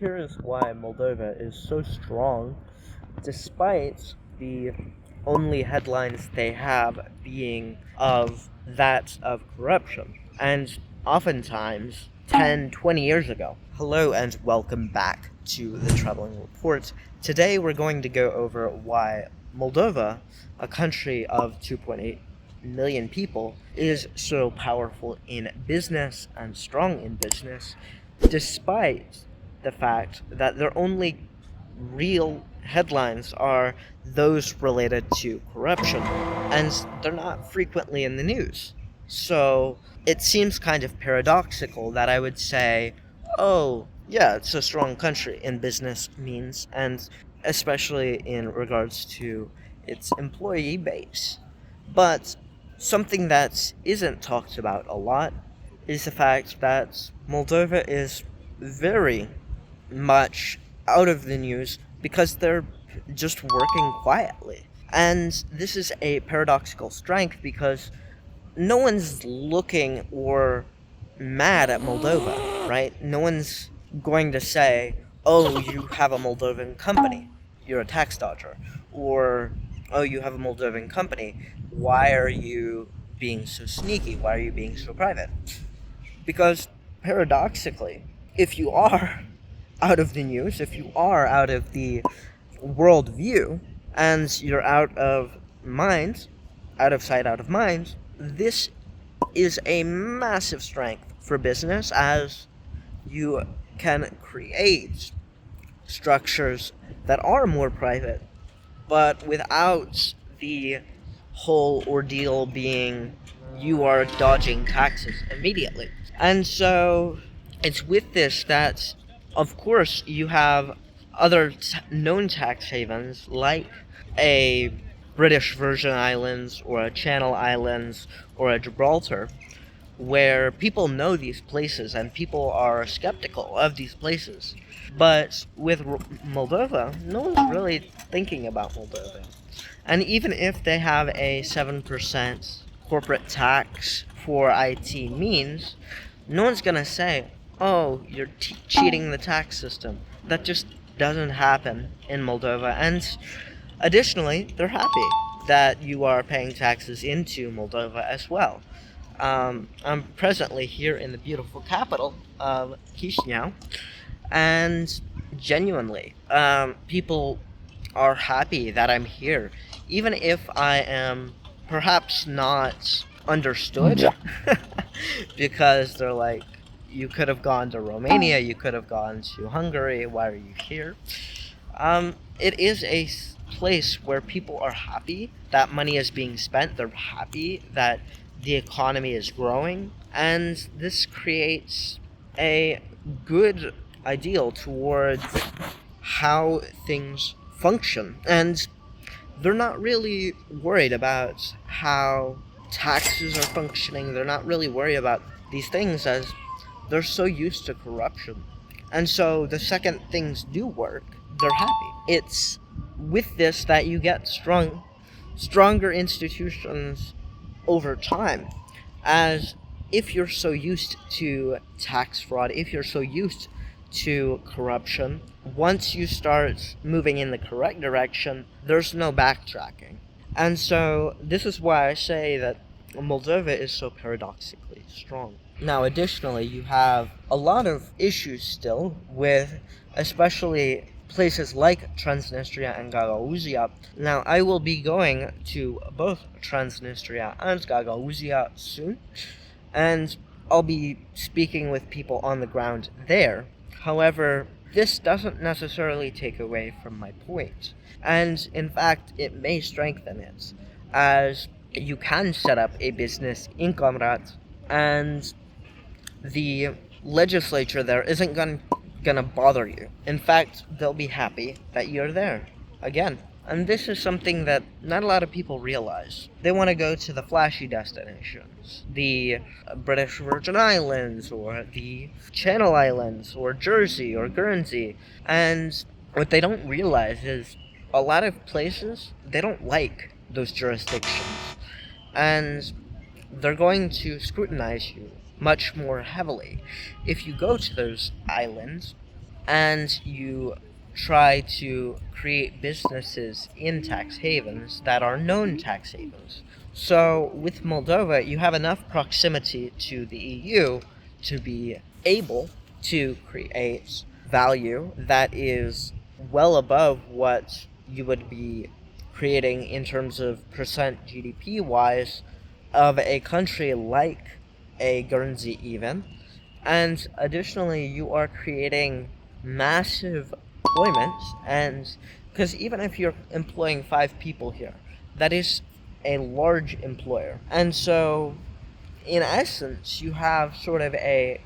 Here is why Moldova is so strong, despite the only headlines they have being of that of corruption. And oftentimes, 10, 20 years ago. Hello and welcome back to the Troubling Report. Today we're going to go over why Moldova, a country of 2.8 million people, is so powerful in business and strong in business, despite the fact that their only real headlines are those related to corruption, and they're not frequently in the news. So it seems kind of paradoxical that I would say, oh, yeah, it's a strong country in business means, and especially in regards to its employee base. But something that isn't talked about a lot is the fact that Moldova is very much out of the news because they're just working quietly. And this is a paradoxical strength because no one's looking or mad at Moldova, right? No one's going to say, oh, you have a Moldovan company, you're a tax dodger. Or, oh, you have a Moldovan company, why are you being so sneaky? Why are you being so private? Because paradoxically, if you are out of the news, if you are out of the world view, and you're out of mind, out of sight, out of mind, this is a massive strength for business as you can create structures that are more private, but without the whole ordeal being you are dodging taxes immediately. And so it's with this that, of course, you have other known tax havens like a British Virgin Islands or a Channel Islands or a Gibraltar, where people know these places and people are skeptical of these places. But with Moldova, no one's really thinking about Moldova. And even if they have a 7% corporate tax for IT means, no one's gonna say, oh, you're cheating the tax system. That just doesn't happen in Moldova. And additionally, they're happy that you are paying taxes into Moldova as well. I'm presently here in the beautiful capital of Chisinau, and genuinely, people are happy that I'm here, even if I am perhaps not understood, because they're like, you could have gone to Romania, you could have gone to Hungary, why are you here? It is a place where people are happy that money is being spent, they're happy that the economy is growing, and this creates a good ideal towards how things function. And they're not really worried about how taxes are functioning, they're not really worried about these things as they're so used to corruption. And so the second things do work, they're happy. It's with this that you get stronger institutions over time, as if you're so used to tax fraud, if you're so used to corruption, once you start moving in the correct direction, there's no backtracking. And so this is why I say that Moldova is so paradoxically strong. Now, additionally, you have a lot of issues still with especially places like Transnistria and Gagauzia. Now, I will be going to both Transnistria and Gagauzia soon, and I'll be speaking with people on the ground there. However, this doesn't necessarily take away from my point, and in fact, it may strengthen it, as you can set up a business in Comrat, and the legislature there isn't gonna bother you. In fact, they'll be happy that you're there again. And this is something that not a lot of people realize. They want to go to the flashy destinations, the British Virgin Islands, or the Channel Islands, or Jersey, or Guernsey. And what they don't realize is a lot of places, they don't like those jurisdictions. And they're going to scrutinize you much more heavily if you go to those islands, and you try to create businesses in tax havens that are known tax havens. So with Moldova, you have enough proximity to the EU to be able to create value that is well above what you would be creating in terms of percent GDP wise of a country like a Guernsey even. And additionally, you are creating massive employment, and because even if you're employing 5 people here, that is a large employer. And so in essence, you have sort of a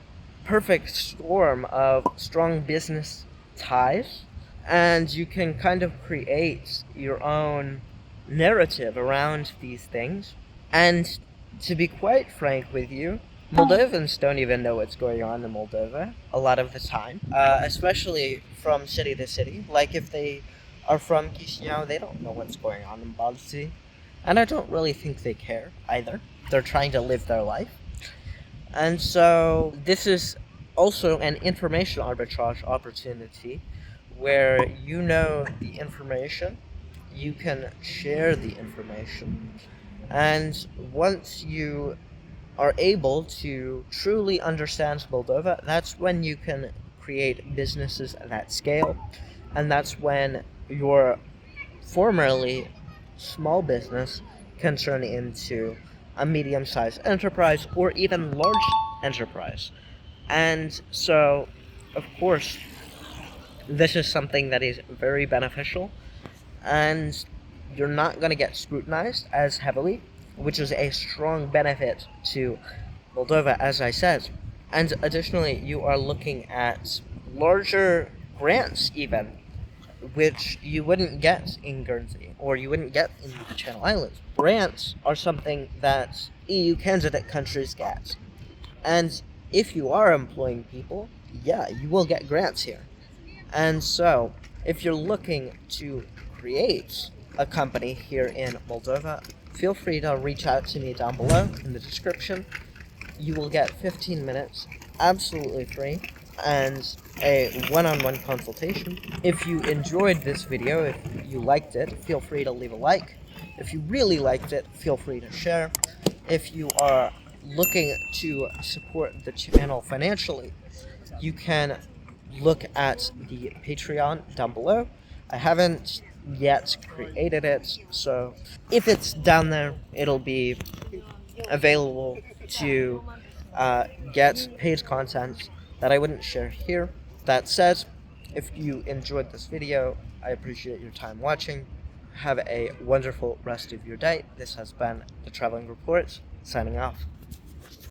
perfect storm of strong business ties, and you can kind of create your own narrative around these things. And to be quite frank with you, Moldovans don't even know what's going on in Moldova a lot of the time, especially from city to city. Like if they are from Chisinau, they don't know what's going on in Balti, and I don't really think they care either. They're trying to live their life. And so this is also an information arbitrage opportunity where you know the information, you can share the information, and once you are able to truly understand Moldova, that's when you can create businesses that scale, and that's when your formerly small business can turn into a medium-sized enterprise or even large enterprise. And so, of course, this is something that is very beneficial, and you're not going to get scrutinized as heavily, which is a strong benefit to Moldova, as I said. And additionally, you are looking at larger grants, even, which you wouldn't get in Guernsey or you wouldn't get in the Channel Islands. Grants are something that EU candidate countries get. And if you are employing people, yeah, you will get grants here. And so, if you're looking to create a company here in Moldova, feel free to reach out to me down below in the description. You will get 15 minutes, absolutely free, and a one-on-one consultation. If you enjoyed this video, if you liked it, feel free to leave a like. If you really liked it, feel free to share. If you are looking to support the channel financially, you can look at the Patreon down below. I haven't yet created it, so if it's down there, it'll be available to get paid content that I wouldn't share here. That said, if you enjoyed this video, I appreciate your time watching. Have a wonderful rest of your day. This has been the Traveling Report, signing off.